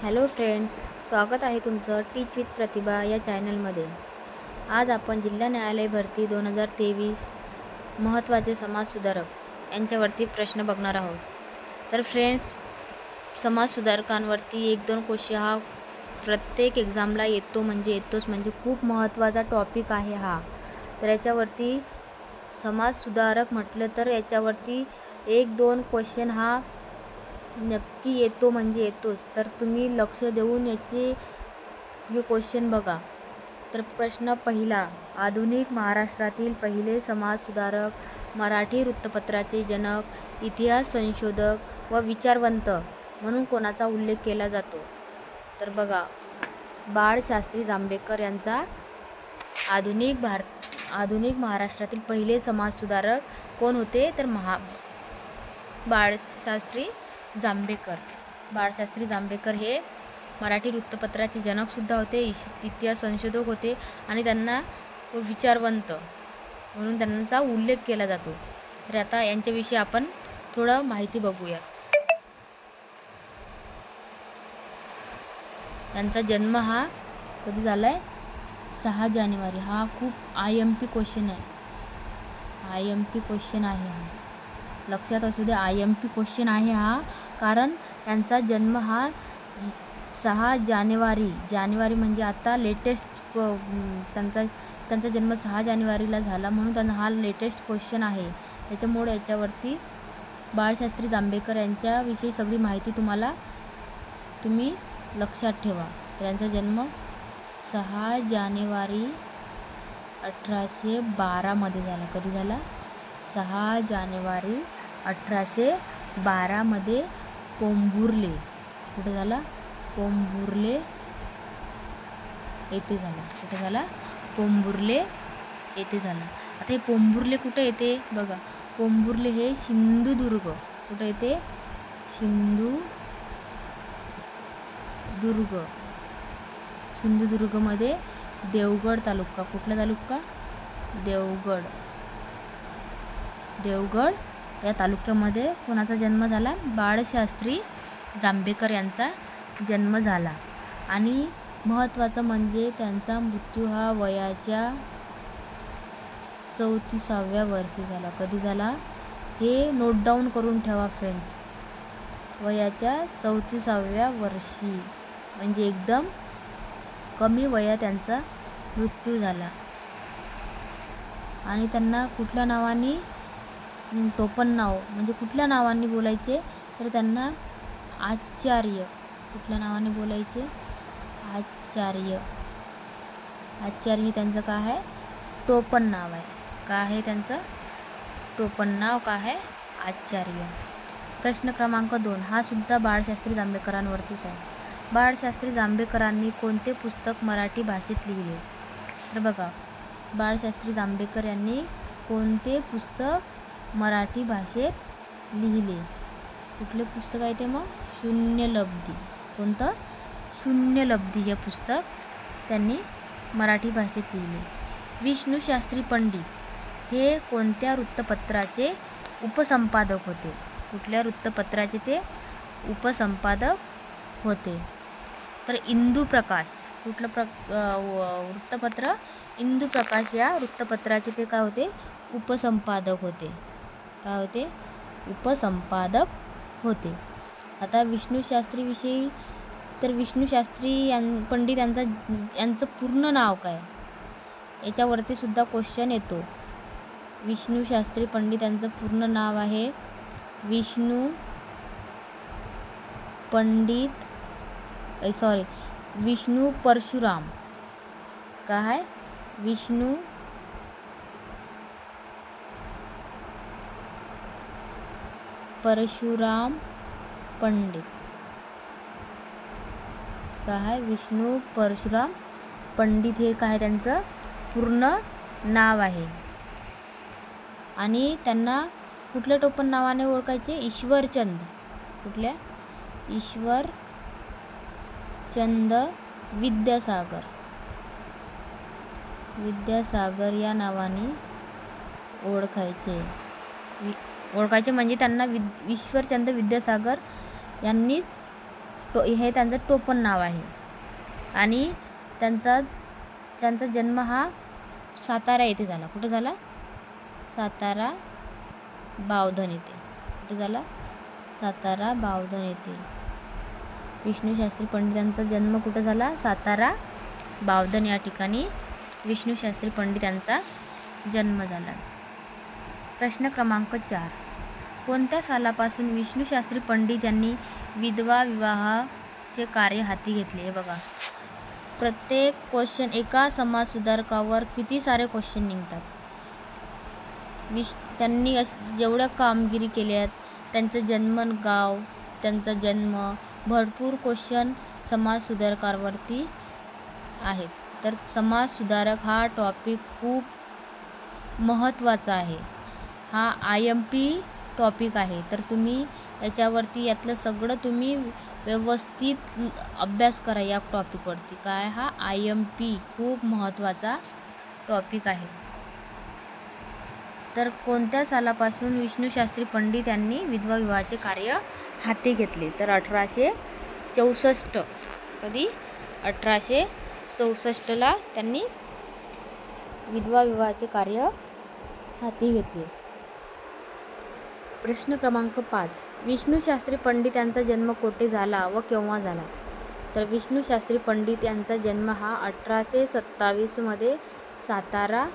Hello friends, स्वागत आहे तुमचं टीच विथ प्रतिभा या चॅनलमध्ये। आज आपण जिल्हा न्यायालय भरती 2023 महत्त्वाचे समाजसुधारक यांच्यावरती प्रश्न बघणार आहोत। तर फ्रेंड्स, समाजसुधारकांवरती 1-2 क्वेश्चन हा प्रत्येक एक्झामला येतोच म्हणजे खूप महत्त्वाचा टॉपिक आहे हा। तर याच्यावरती समाजसुधारक म्हटलं तर याच्यावरती 1-2 क्वेश्चन हा नक्की येतोच। तर तुम्ही लक्ष देऊन हे क्वेश्चन बघा। तर प्रश्न पहिला, आधुनिक महाराष्ट्रातील पहिले समाजसुधारक, मराठी वृत्तपत्राचे जनक, इतिहास संशोधक व विचारवंत म्हणून कोणाचा उल्लेख केला जातो? तर बघा, बाळशास्त्री जांभेकर यांचा आधुनिक महाराष्ट्रातील पहिले समाजसुधारक कोण होते? तर बाळशास्त्री जांभेकर हे मराठी वृत्तपत्राचे जनकसुद्धा होते, इतिहास संशोधक होते आणि त्यांना विचारवंत म्हणून त्यांचा उल्लेख केला जातो। तर आता यांच्याविषयी आपण थोडं माहिती बघूया। यांचा जन्म हा कधी झाला आहे? 6 जानेवारी। हा खूप IMP क्वेश्चन आहे, IMP क्वेश्चन आहे हा, लक्षात असू दे। IMP क्वेश्चन आहे हा, कारण त्यांचा जन्म हा 6 जानेवारी म्हणजे आता लेटेस्ट त्यांचा जन्म 6 जानेवारीला झाला म्हणून त्यांना हा लेटेस्ट क्वेश्चन आहे। त्याच्यामुळे याच्यावरती बाळशास्त्री जांभेकर यांच्याविषयी सगळी माहिती तुम्ही लक्षात ठेवा। तर यांचा जन्म 6 जानेवारी 1812 मध्ये झाला। कधी झाला? 6 जानेवारी 1812 मध्ये पोंभुर्ले, कुठे झाला? पोंभुर्ले येथे झाला। कुठे झाला? पोंभुर्ले येथे झाला। आता हे पोंभुर्ले कुठे येते? बघा, पोंभुर्ले हे सिंधुदुर्ग, कुठे येते? सिंधुदुर्गमध्ये देवगड तालुका, कुठला तालुका? देवगड या तालुक्यामध्ये कोणाचा जन्म झाला? बाळशास्त्री जांभेकर यांचा जन्म झाला। आणि महत्त्वाचं म्हणजे त्यांचा मृत्यू हा वयाच्या 34व्या वर्षी झाला। कधी झाला? हे नोट डाऊन करून ठेवा फ्रेंड्स, वयाच्या 34व्या वर्षी म्हणजे एकदम कमी वयात त्यांचा मृत्यू झाला। आणि त्यांना कुठल्या नावाने टोपण नाव म्हणजे कुठल्या नावाने बोलायचे? तर त्यांना आचार्य, कुठल्या नावाने बोलायचे? आचार्य हे त्यांचं काय आहे? टोपण नाव आहे। काय आहे त्यांचं टोपण नाव? काय आहे? आचार्य। प्रश्न क्रमांक 2 हा सुद्धा बाळशास्त्री जांभेकरांवरतीच आहे। बाळशास्त्री जांभेकरांनी कोणते पुस्तक मराठी भाषेत लिहिले? तर बघा, बाळशास्त्री जांभेकर यांनी कोणते पुस्तक मराठी भाषेत लिहिले? कुठले पुस्तक आहे ते? मग शून्यलब्धी। कोणतं? शून्यलब्धी हे पुस्तक त्यांनी मराठी भाषेत लिहिले। विष्णुशास्त्री पंडित हे कोणत्या वृत्तपत्राचे उपसंपादक होते? कुठल्या वृत्तपत्राचे ते उपसंपादक होते? तर इंदुप्रकाश, कुठलं वृत्तपत्र? इंदुप्रकाश या वृत्तपत्राचे ते काय होते? उपसंपादक होते। काय होते? उपसंपादक होते। आता विष्णुशास्त्री विषयी, तर विष्णुशास्त्री पंडित यांचं पूर्ण नाव काय? याच्यावरती सुद्धा क्वेश्चन येतो। विष्णुशास्त्री पंडित यांचं पूर्ण नाव आहे विष्णू परशुराम। काय? विष्णू परशुराम पंडित। काय? विष्णू परशुराम पंडित हे काय त्यांचं पूर्ण नाव आहे। आणि त्यांना कुठल्या टोपण नावाने ओळखायचे? ईश्वरचंद। कुठल्या? ईश्वरचंद विद्यासागर या नावाने ओळखायचे म्हणजे त्यांना ईश्वरचंद विद्यासागर यांनीच हे त्यांचं टोपण नाव आहे. आणि त्यांचा जन्म हा सातारा येथे झाला. कुठं झाला? सातारा बावधन येथे. कुठं झाला? सातारा बावधन येथे. विष्णू शास्त्री पंडित यांचा जन्म कुठं झाला? सातारा बावधन या ठिकाणी विष्णू शास्त्री पंडित यांचा जन्म झाला. प्रश्न क्रमांक 4. कोणत्या सालापासून विष्णू शास्त्री पंडित यांनी विधवा विवाहाचे कार्य हाती घेतले? हे बघा, प्रत्येक क्वेश्चन एका समाजसुधारकावर किती सारे क्वेश्चन निघतात. त्यांनी जेवढ्या कामगिरी केल्यात, त्यांचं जन्म, गाव, त्यांचा जन्म, भरपूर क्वेश्चन समाजसुधारकावरती आहेत. तर समाजसुधारक हा टॉपिक खूप महत्त्वाचा आहे. हा IMP टॉपिक आहे. तर तुम्ही याच्यावरती यातलं सगळं तुम्ही व्यवस्थित अभ्यास करा या टॉपिकवरती. काय? हा IMP खूप महत्त्वाचा टॉपिक आहे. तर कोणत्या सालापासून विष्णू शास्त्री पंडित यांनी विधवा विवाहाचे कार्य हाती घेतले? तर 1864. कधी? 1864ला त्यांनी विधवा विवाहाचे कार्य हाती घेतले. प्रश्न क्रमांक 5. विष्णू शास्त्री पंडित यांचा जन्म कोठे झाला व केव्हा झाला? तर विष्णू शास्त्री पंडित यांचा जन्म हा 1827मध्ये सातारा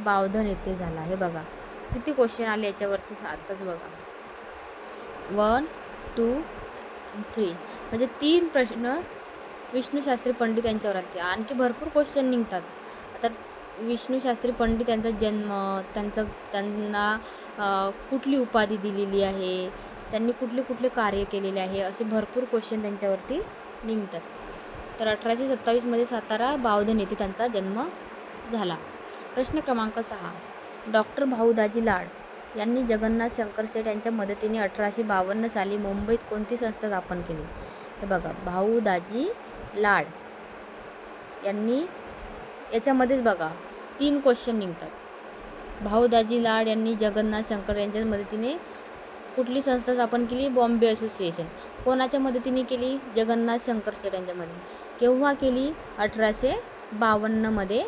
बावधन येथे झाला. हे बघा, किती क्वेश्चन आले याच्यावरती आताच बघा. 1, 2, 3 म्हणजे 3 प्रश्न विष्णू शास्त्री पंडित यांच्यावर आले. आणखी भरपूर क्वेश्चन निघतात. आता विष्णू शास्त्री पंडित यांचा जन्म, त्यांना कुठली उपाधी दिलेली आहे, त्यांनी कुठले कार्य केलेले आहे, असे भरपूर क्वेश्चन त्यांच्यावरती निघतात. तर 1827मध्ये सातारा बावधन येथे त्यांचा जन्म झाला. प्रश्न क्रमांक 6. डॉक्टर भाऊदाजी लाड यांनी जगन्नाथ शंकर सेठ यांच्या मदतीने 1852 साली मुंबईत कोणती संस्था स्थापन केली? हे बघा, भाऊदाजी लाड यांनी, याच्यामध्येच बघा 3 क्वेश्चन निघतात. भाऊदाजी लाड यांनी जगन्नाथ शंकर यांच्या मदतीने कुठली संस्था स्थापन केली? बॉम्बे असोसिएशन. कोणाच्या मदतीने केली? जगन्नाथ शंकर सेठ यांच्या मदतीने. केव्हा केली? 1852मध्ये.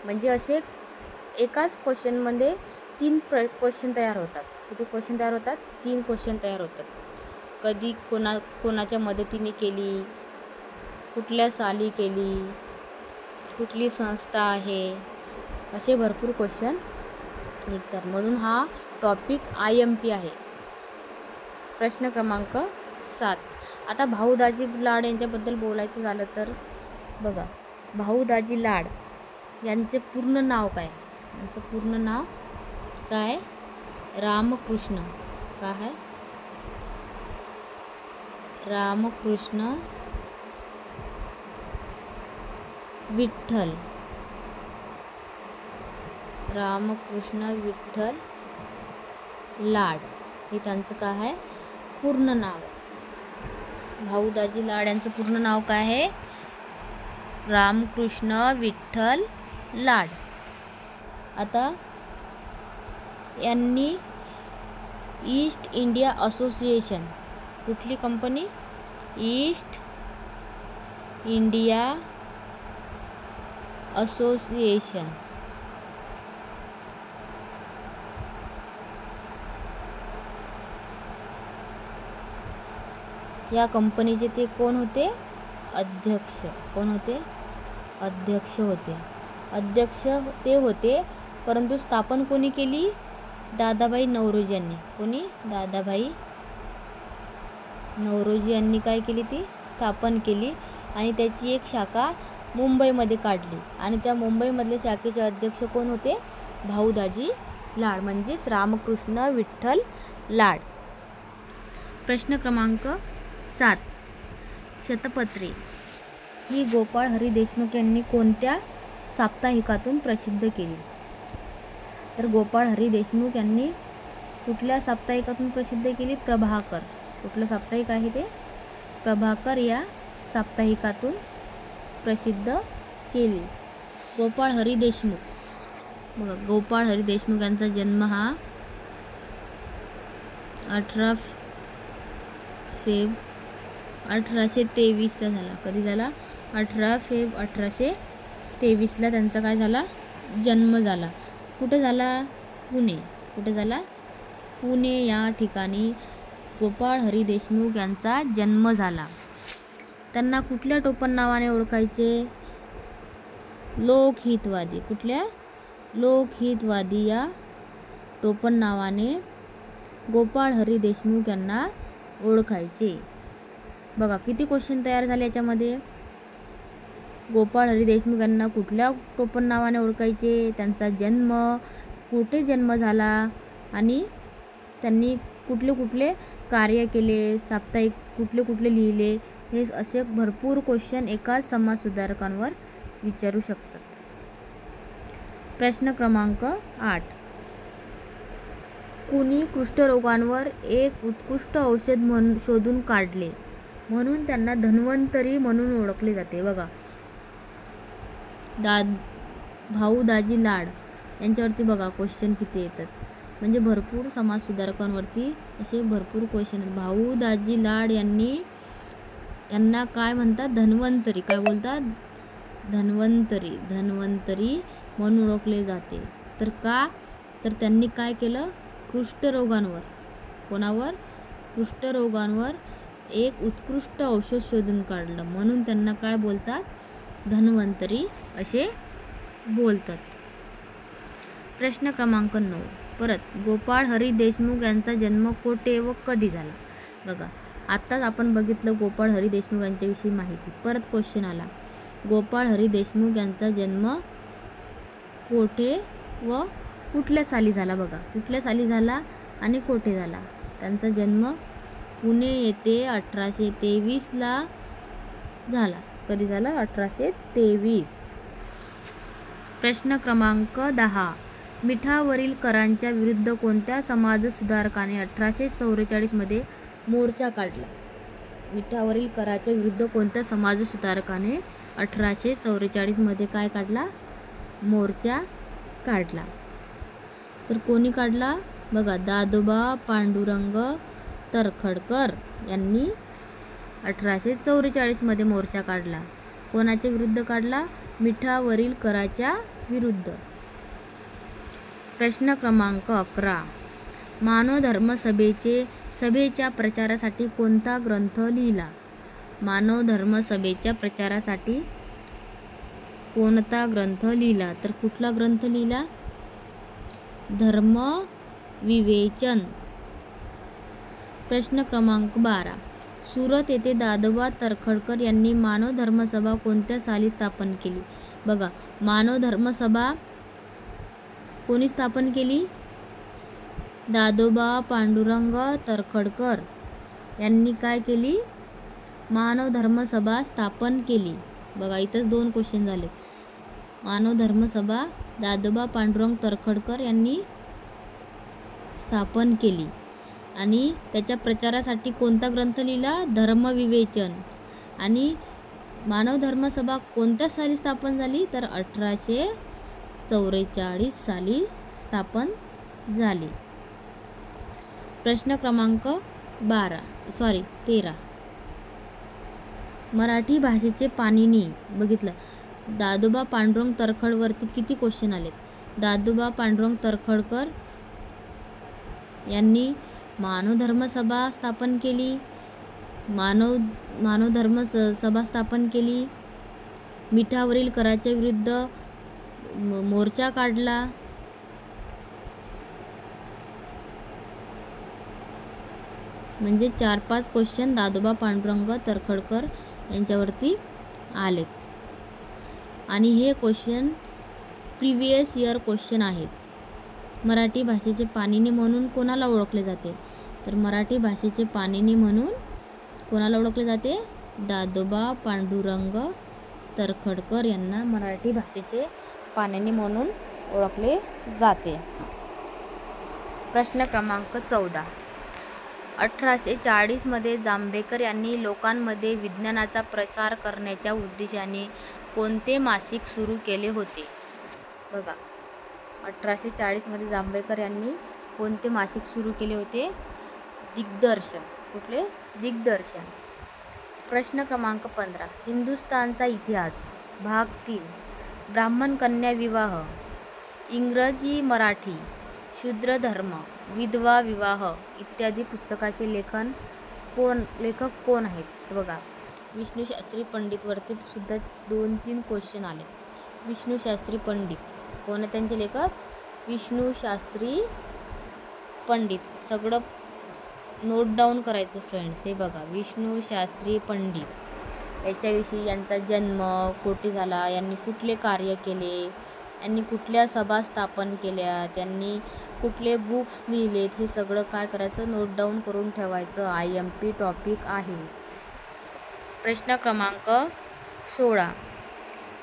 म्हणजे असे एकाच क्वेश्चनमध्ये 3 क्वेश्चन तयार होतात. किती क्वेश्चन तयार होतात? 3 क्वेश्चन तयार होतात. कधी, कोणाच्या मदतीने केली, कुठल्या साली केली, कुठली संस्था आहे, असे भरपूर क्वेश्चन निघतात. म्हणून हा टॉपिक IMP आहे. प्रश्न क्रमांक 7. आता भाऊदाजी लाड यांच्याबद्दल बोलायचं झालं तर बघा, भाऊदाजी लाड यांचे पूर्ण नाव काय? यांचं पूर्ण नाव काय? रामकृष्ण. काय आहे? रामकृष्ण विठ्ठल. रामकृष्ण विठ्ठल लाड हे त्यांचं काय आहे? पूर्ण नाव. भाऊदाजी लाड यांचं पूर्ण नाव काय आहे? रामकृष्ण विठ्ठल लाड. आता यांनी ईस्ट इंडिया असोसिएशन, कुठली कंपनी? East India association. या कंपनीचे ते कोण होते? अध्यक्ष. कोण होते? अध्यक्ष होते. अध्यक्ष ते होते, परंतु स्थापन कोणी केली? दादाभाई नौरोजी यांनी. कोणी? दादाभाई नौरोजी यांनी काय केली? ती स्थापन केली आणि त्याची एक शाखा मुंबईमध्ये काढली. आणि त्या मुंबईमधल्या शाखेचे अध्यक्ष कोण होते? भाऊदाजी लाड, म्हणजेच रामकृष्ण विठ्ठल लाड. प्रश्न क्रमांक 7. शतपत्रे ही गोपाळ हरी देशमुख यांनी कोणत्या साप्ताहिकातून प्रसिद्ध केली? तर गोपाळ हरी देशमुख यांनी कुठल्या साप्ताहिकातून प्रसिद्ध केली? प्रभाकर. कुठलं साप्ताहिक आहे ते? प्रभाकर या साप्ताहिकातून प्रसिद्ध केली. गोपाळ हरी देशमुख बघा, गोपाळ हरी देशमुख यांचा जन्म हा 18 फेब 1823ला झाला. कधी झाला? 18 फेब 1823ला त्यांचा काय झाला? जन्म झाला. कुठे झाला? पुणे. कुठे झाला? पुणे या ठिकाणी गोपाळ हरी देशमुख यांचा जन्म झाला. त्यांना कुठल्या टोपण नावाने ओळखायचे? लोकहितवादी. कुठल्या? लोकहितवादी या टोपण नावाने गोपाळ हरी देशमुख यांना ओळखायचे. बघा किती क्वेश्चन तयार झाले याच्यामध्ये. गोपाळ हरी देशमुख यांना कुठल्या टोपण नावाने ओळखायचे, त्यांचा जन्म, कुठे जन्म झाला आणि त्यांनी कुठले कुठले कार्य केले, साप्ताहिक कुठले कुठले लिहिले, हे असे भरपूर क्वेश्चन एकाच समाजसुधारकांवर विचारू शकतात. प्रश्न क्रमांक 8. कुणी कुष्ठरोगांवर एक उत्कृष्ट औषध शोधून काढले म्हणून त्यांना धन्वंतरी म्हणून ओळखले जाते? बघा भाऊ दाजी लाड यांच्यावरती बघा क्वेश्चन किती येतात. म्हणजे भरपूर समाजसुधारकांवरती असे भरपूर क्वेश्चन आहेत. भाऊ दाजी लाड यांना काय म्हणतात? धन्वंतरी. काय बोलतात? धन्वंतरी. धन्वंतरी म्हणून ओळखले जाते. तर का? तर त्यांनी काय केलं? कुष्ठरोगांवर, कोणावर? कुष्ठरोगांवर एक उत्कृष्ट औषध शोधून काढलं म्हणून त्यांना काय बोलतात? धन्वंतरी असे बोलतात. प्रश्न क्रमांक 9. परत गोपाळ हरी देशमुख यांचा जन्म कोठे व कधी झाला? बघा आत्ताच आपण बघितलं गोपाळ हरी देशमुख यांच्याविषयी माहिती. परत क्वेश्चन आला, गोपाळ हरी देशमुख यांचा जन्म कोठे व कुठल्या साली झाला? बघा कुठल्या साली झाला आणि कोठे झाला? त्यांचा जन्म पुणे येथे 1823ला झाला. कधी झाला? 1823. प्रश्न क्रमांक 10. मिठावरील करांच्या विरुद्ध कोणत्या समाजसुधारकाने 1844 मोर्चा काढला? मिठावरील कराच्या विरुद्ध कोणत्या समाजसुधारकाने 1844 काय काढला? मोर्चा काढला. तर कोणी काढला? बघा दादोबा पांडुरंग तरखडकर यांनी 1844 मोर्चा काढला. कोणाच्या विरुद्ध काढला? मिठावरील कराच्या विरुद्ध. प्रश्न क्रमांक 11. मानव धर्म सभेच्या प्रचारासाठी कोणता ग्रंथ लिहिला? मानव धर्म सभेच्या प्रचारासाठी कोणता ग्रंथ लिहिला? तर कुठला ग्रंथ लिहिला? धर्म विवेचन. प्रश्न क्रमांक 12. सुरत येथे दादोबा तरखडकर यांनी मानव धर्मसभा कोणत्या साली स्थापन केली? बघा मानव धर्मसभा कोणी स्थापन केली? दादोबा पांडुरंग तरखडकर यांनी काय केली? मानव धर्मसभा स्थापन केली. बघा इथंच 2 क्वेश्चन झाले. मानव धर्मसभा दादोबा पांडुरंग तरखडकर यांनी स्थापन केली. आणि त्याच्या प्रचारासाठी कोणता ग्रंथ लिहिला? धर्मविवेचन. आणि मानव धर्मसभा कोणत्या साली स्थापन झाली? तर 1844 साली स्थापन झाली. प्रश्न क्रमांक 13. मराठी भाषेचे पाणिनी. बघितलं दादोबा पांडुरंग तरखडवरती किती क्वेश्चन आलेत. दादोबा पांडुरंग तरखडकर यांनी मानव धर्मसभा स्थापन केली, मानव धर्मसभा स्थापन केली, मिठावरील कराच्या विरुद्ध मोर्चा काढला, म्हणजे 4-5 क्वेश्चन दादोबा पांडुरंग तरखडकर यांच्यावरती आले. आणि हे क्वेश्चन प्रिव्हियस इयर क्वेश्चन आहेत. मराठी भाषेचे पाणिनी म्हणून कोणाला ओळखले जाते? तर मराठी भाषेचे पाणिनी म्हणून कोणाला ओळखले जाते? दादोबा पांडुरंग तरखडकर यांना मराठी भाषेचे पाणिनी म्हणून ओळखले जाते. प्रश्न क्रमांक 14. 1840 जांभेकर यांनी लोकांमध्ये विज्ञानाचा प्रसार करण्याच्या उद्देशाने कोणते मासिक सुरू केले होते? बघा 1840 जांभेकर यांनी कोणते मासिक सुरू केले होते? दिग्दर्शन. कुठले? दिग्दर्शन. प्रश्न क्रमांक 15. हिंदुस्थानचा इतिहास भाग 3. ब्राह्मण कन्या विवाह, इंग्रजी मराठी, शूद्र धर्म, विधवा विवाह इत्यादी पुस्तकाचे लेखक कोण आहेत? बघा, विष्णू शास्त्री पंडित. वरती सुद्धा 2-3 क्वेश्चन आले. विष्णू शास्त्री पंडित कोण आहे त्यांचे लेखक? विष्णू शास्त्री पंडित. सगळं नोट डाऊन करायचं फ्रेंड्स. हे बघा, विष्णू शास्त्री पंडित, याच्याविषयी यांचा जन्म कोठे झाला, यांनी कुठले कार्य केले, यांनी कुठल्या सभा स्थापन केल्या, त्यांनी कुठले बुक्स लिहिलेत, हे सगळं काय करायचं? नोट डाऊन करून ठेवायचं. IMP टॉपिक आहे. प्रश्न क्रमांक 16.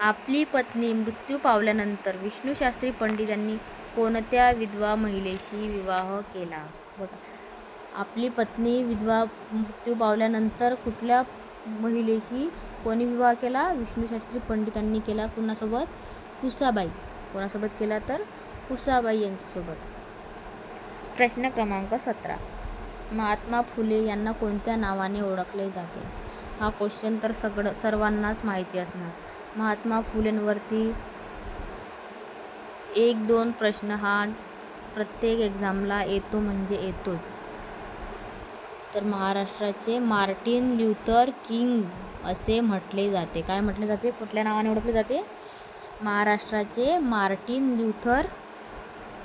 आपली पत्नी मृत्यू पावल्यानंतर विष्णू शास्त्री पंडित यांनी कोणत्या विधवा महिलेशी विवाह केला? बघा, आपली पत्नी मृत्यू पावल्यानंतर कुठल्या महिलेशी कोणी विवाह केला? विष्णू शास्त्री पंडितांनी केला. कुणासोबत? कुसाबाई. कोणासोबत केला? तर कुसाबाई यांच्यासोबत. प्रश्न क्रमांक 17. महात्मा फुले यांना कोणत्या नावाने ओळखले जाते? हा क्वेश्चन तर सर्वांनाच माहिती असणार. महात्मा फुलेंवरती 1-2 प्रश्न हा प्रत्येक एक्झामला येतो म्हणजे येतोच. तर महाराष्ट्राचे मार्टिन ल्यूथर किंग असे म्हटले जाते. काय म्हटले जाते? कुठल्या नावाने ओळखले जाते? महाराष्ट्राचे मार्टिन ल्यूथर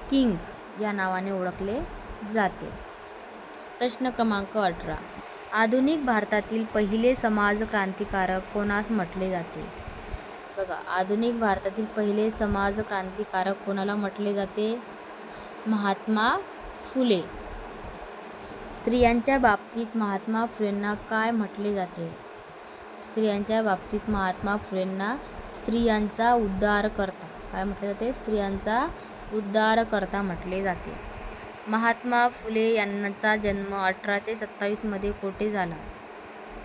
किंग या नावाने ओळखले जाते. प्रश्न क्रमांक 18. आधुनिक भारतातील पहिले समाज क्रांतिकारक कोणास म्हटले जाते? बघा, आधुनिक भारतातील पहिले समाज क्रांतिकारक कोणाला म्हटले जाते? महात्मा फुले. स्त्रियांच्या बाबतीत महात्मा फुलेंना काय म्हटले जाते? स्त्रियांच्या बाबतीत महात्मा फुलेंना स्त्रियांचा उद्धारकर्ता. काय म्हटले जाते? स्त्रियांचा उद्धारकर्ता म्हटले जाते. महात्मा फुले यांचा जन्म 1827 मध्ये कोठे झाला?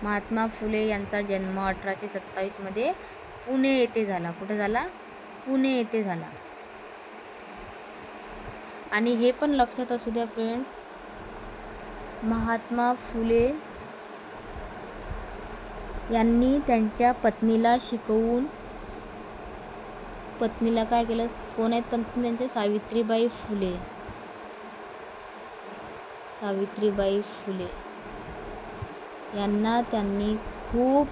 महात्मा फुले यांचा जन्म 1827 मध्ये पुणे येथे झाला. कुठे झाला? पुणे येथे झाला. आणि हे पण लक्षात असू द्या फ्रेंड्स, महात्मा फुले यांनी त्यांच्या पत्नीला शिकवून, पत्नीला काय केलं? कोण आहेत पत्नी त्यांचे? सावित्रीबाई फुले. सावित्रीबाई फुले यांना त्यांनी खूप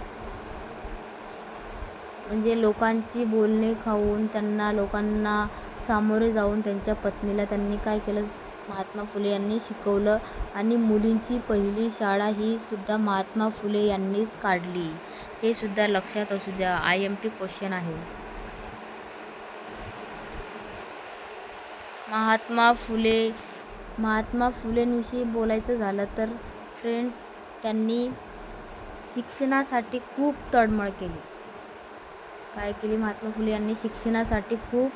म्हणजे लोकांची बोलणे खाऊन, त्यांना लोकांना सामोरे जाऊन त्यांच्या पत्नीला त्यांनी काय केलं? महात्मा फुले यांनी शिकवलं. आणि मुलींची पहिली शाळा ही सुद्धा महात्मा फुले यांनीच काढली. हे सुद्धा लक्षात असू द्या. IMP क्वेश्चन आहे. महात्मा फुलेंविषयी बोलायचं झालं तर फ्रेंड्स, त्यांनी शिक्षणासाठी खूप तळमळ केली. काय केली? महात्मा फुले यांनी शिक्षणासाठी खूप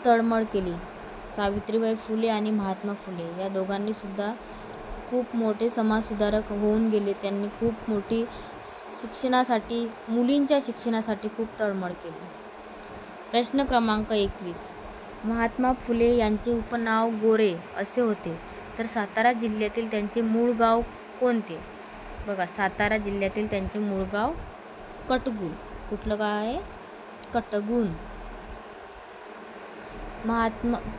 तळमळ केली. सावित्रीबाई फुले आणि महात्मा फुले या दोघांनी सुद्धा खूप मोठे समाजसुधारक होऊन गेले. त्यांनी खूप मोठी शिक्षणासाठी, मुलींच्या शिक्षणासाठी खूप तळमळ केली. प्रश्न क्रमांक 21. महात्मा फुले यांचे उपनाव गोरे असे होते, तर सातारा जिल्ह्यातील त्यांचे मूळ गाव कोणते? बघा, सातारा जिल्ह्यातील त्यांचे मूळ गाव कटगुण. कुठलं गाव आहे? कटगुण.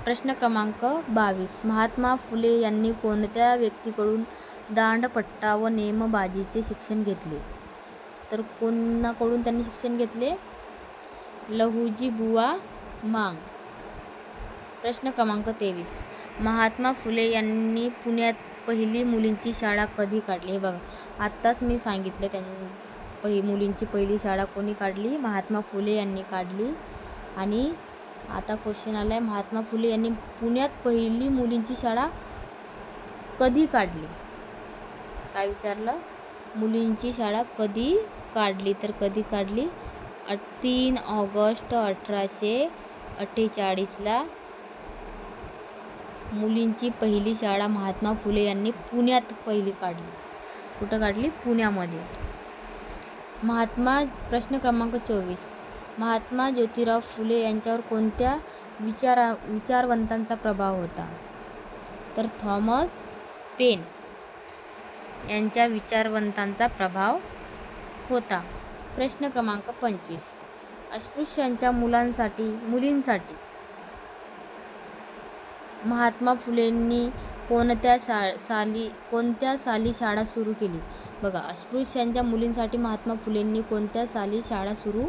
प्रश्न क्रमांक 22. महात्मा फुले यांनी कोणत्या व्यक्तीकडून दांडपट्टा व नेमबाजीचे शिक्षण घेतले? तर कोणाकडून त्यांनी शिक्षण घेतले? लहुजी बुवा मांग. प्रश्न क्रमांक 23. महात्मा फुले यांनी पुण्यात पहिली मुलींची शाळा कधी काढली? हे बघा, आत्ताच मी सांगितलं, मुलींची पहिली शाळा कोणी काढली? महात्मा फुले यांनी काढली. आणि आता क्वेश्चन आलाय, महात्मा फुले यांनी पुण्यात पहिली मुलींची शाळा कधी काढली? काय विचारलं? मुलींची शाळा कधी काढली? तर कधी काढली? 3 ऑगस्ट 1848 मुलींची पहिली शाळा महात्मा फुले यांनी पुण्यात पहिली काढली. कुठं काढली? पुण्यामध्ये. प्रश्न क्रमांक 24. महात्मा ज्योतिराव फुले यांच्यावर कोणत्या विचारवंतांचा प्रभाव होता? तर थॉमस पेन यांच्या विचारवंतांचा प्रभाव होता. प्रश्न क्रमांक 25. अस्पृश्यांच्या मुलींसाठी महात्मा फुलेंनी कोणत्या साली शाळा सुरू केली? बघा, अस्पृश्यांच्या मुलींसाठी महात्मा फुलेंनी कोणत्या साली शाळा सुरू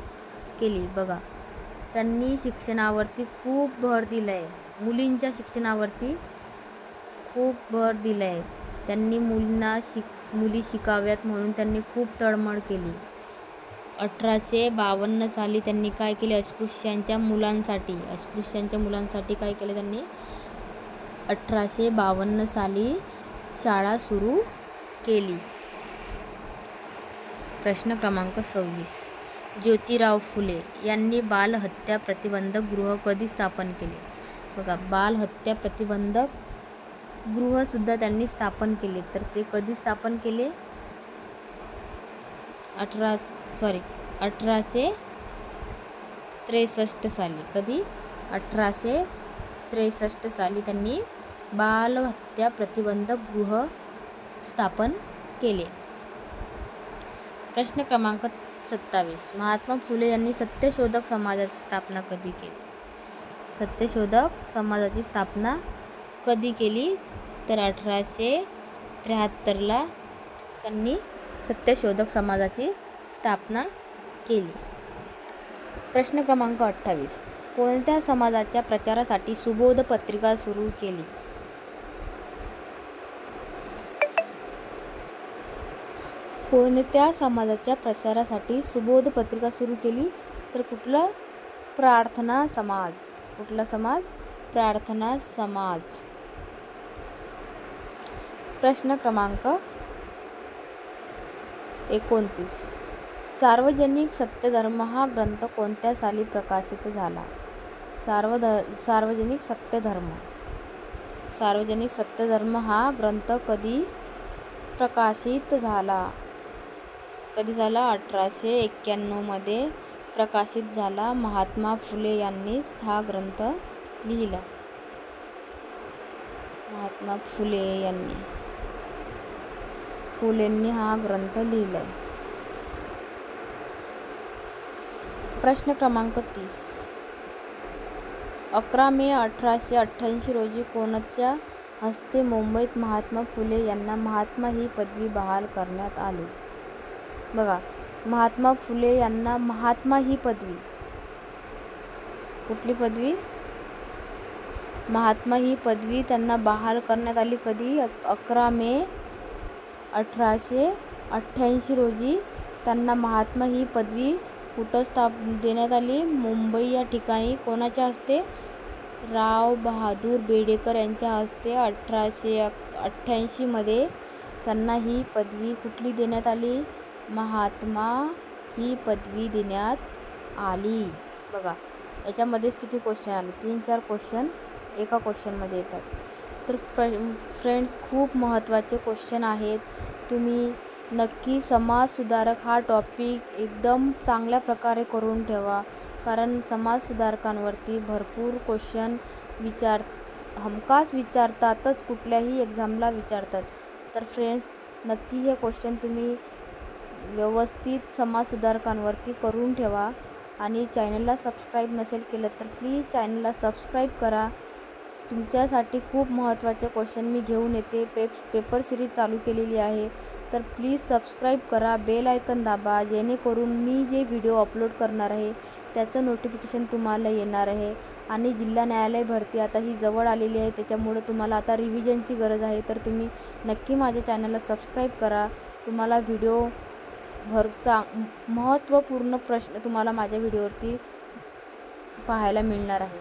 केली? बघा, त्यांनी शिक्षणावरती खूप भर दिला आहे. मुलींच्या शिक्षणावरती खूप भर दिला आहे. त्यांनी मुली शिकाव्यात म्हणून त्यांनी खूप तळमळ केली. 1852 साली त्यांनी काय केले? अस्पृश्यांच्या मुलांसाठी काय केले त्यांनी? 1852 साली शाळा सुरू केली. प्रश्न क्रमांक 26. ज्योतिराव फुले यांनी बालहत्या प्रतिबंधक गृह कधी स्थापन केले? बघा, बालहत्या प्रतिबंधक गृहसुद्धा त्यांनी स्थापन केले. तर ते कधी स्थापन केले? 1863 साली. कधी? 1863 साली त्यांनी बालहत्या प्रतिबंधक गृह स्थापन केले. प्रश्न क्रमांक 27. महात्मा फुले यांनी सत्यशोधक समाजाची स्थापना कधी केली? सत्यशोधक समाजाची स्थापना कधी केली? तर 1873 त्यांनी सत्यशोधक समाजाची स्थापना केली. प्रश्न क्रमांक 28. कोणत्या समाजाच्या प्रचारासाठी सुबोध पत्रिका सुरू केली? कोणत्या समाजाच्या प्रचारासाठी सुबोध पत्रिका सुरू केली? तर कुठला? प्रार्थना समाज. कुठला समाज? प्रार्थना समाज. प्रश्न क्रमांक 29. सार्वजनिक सत्यधर्म हा ग्रंथ कोणत्या साली प्रकाशित झाला? सार्वजनिक सत्यधर्म हा ग्रंथ कधी प्रकाशित झाला? कधी झाला? 1891 मध्ये प्रकाशित झाला. महात्मा फुले यांनीच हा ग्रंथ लिहिला. महात्मा फुलेंनी हा ग्रंथ लिहिलाय. प्रश्न क्रमांक 30. 11 मे 1888 रोजी कोणाच्या हस्ते मुंबईत महात्मा फुले यांना महात्मा ही पदवी बहाल करण्यात आली? बघा, महात्मा फुले यांना महात्मा ही पदवी, कुठली पदवी? महात्मा ही पदवी त्यांना बहाल करण्यात आली. कधी? 11 मे 1888 रोजी त्यांना महात्मा ही पदवी कुठं देण्यात आली? मुंबई या ठिकाणी. कोणाच्या हस्ते? राव बहादूर बेडेकर यांच्या हस्ते 1888 मध्ये त्यांना ही पदवी कुठली देण्यात आली? महात्मा ही पदवी देण्यात आली. बघा, याच्यामध्येच किती क्वेश्चन आले? 3-4 क्वेश्चन एका क्वेश्चनमध्ये येतात. तर फ्रेंड्स, खूप महत्त्वाचे क्वेश्चन आहेत. तुम्ही नक्की समाजसुधारक हा टॉपिक एकदम चांगल्या प्रकारे करून ठेवा, कारण समाजसुधारकांवरती भरपूर क्वेश्चन हमखास विचारतातच, कुठल्याही एक्झामला विचारतात. तर फ्रेंड्स, नक्की हे क्वेश्चन तुम्ही व्यवस्थित समाजसुधारकांवरती करून ठेवा. आणि चॅनलला सबस्क्राईब नसेल केलं तर प्लीज चॅनलला सबस्क्राईब करा. तुमच्यासाठी खूप महत्त्वाचे क्वेश्चन मी घेऊन येते. पेपर सिरीज चालू केलेली आहे, तर प्लीज सबस्क्राईब करा, बेल आयकन दाबा, जेणेकरून मी जे व्हिडिओ अपलोड करणार आहे त्याचं नोटिफिकेशन तुम्हाला येणार आहे. आणि जिल्हा न्यायालय भरती आता ही जवळ आलेली आहे, त्याच्यामुळे तुम्हाला आता रिव्हिजनची गरज आहे. तर तुम्ही नक्की माझ्या चॅनलला सबस्क्राईब करा. तुम्हाला महत्त्वपूर्ण प्रश्न तुम्हाला माझ्या व्हिडिओवरती पाहायला मिळणार आहे.